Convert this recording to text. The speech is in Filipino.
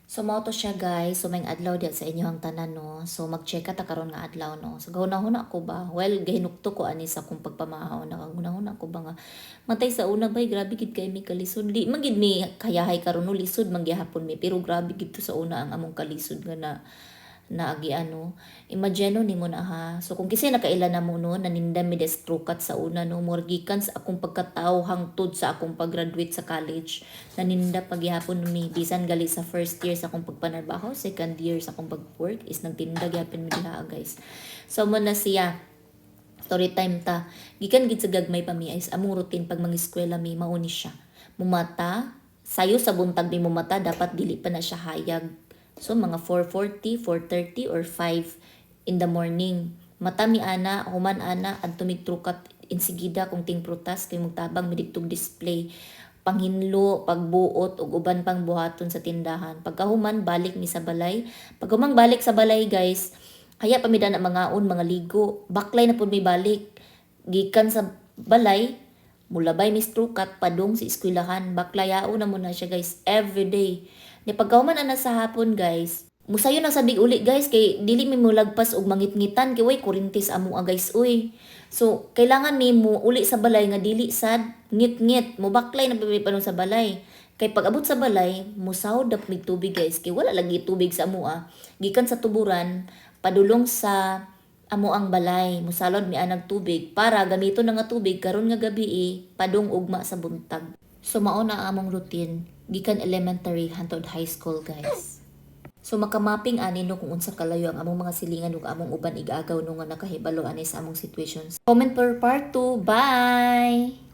So mao to siya guys, so may adlaw diya sa inyong tanan no. So mag-check ta karon nga adlaw no. So gahuna-huna ko ba? Well, gahinukto ko ani sa kung pagpamahaw na gahuna-huna ko ba nga matay sa una bay grabe gid kay mi kalisod. Di man gid mi kayahay karon no lisod man gyapon mi pero grabe gid to sa una ang among kalisod nga na agi ano. Imagine nimo na ha. So kung kasi nakailan na mo no, naninda mi destrukat sa una no, morgikan sa akong pagkatao hangtod sa akong pag-graduate sa college. Naninda pagyapon mi bisan gali sa first year sa akong pagpanarbaho, second year sa akong pag-work is nagtinda gyapon mi diha guys. So mo na siya story time ta. Gikan gid sa gagmay pa mi is among routine pag mang-eskwela mi mauni siya. Mumata, sayo sa buntag ni mumata dapat dili pa na siya hayag. So, mga 4:40, 4:30, or 5 in the morning. Mata mi ana, human ana, at tumigtrukat insigida kung ting prutas, kay magtabang miditog display. Panghinlo, pagbuot, ug uban pang buhaton sa tindahan. Pagkahuman, balik mi sa balay. Paghuman balik sa balay, guys, kaya pamida na mga mga ligo. Baklay na po may balik. Gikan sa balay, mulabay mi strukat, padung sa eskwelahan. Baklayao na muna siya, guys, everyday. Ni pagkauman ana sa hapon guys, musayo na sabig uli guys kay dili mi mo lagpas og mangitngitan kay way kurintis amo guys uy. So kailangan mi mo uli sa balay nga dili sad ngit-ngit mo baklay na panon sa balay. Kay pag abot sa balay, musawod dap mig tubig guys kay wala lagi tubig sa amo gikan sa tuburan padulong sa amo ang balay musalod mi anag tubig para gamiton na nga tubig karon nga gabi padung ugma sa buntag. So mao na among routine gikan elementary hantod high school guys. So makamaping ani no kung unsa kalayo ang among mga silingan ug among uban igagaw no nga nakahibalo ani sa among situations. Comment per part 2. Bye.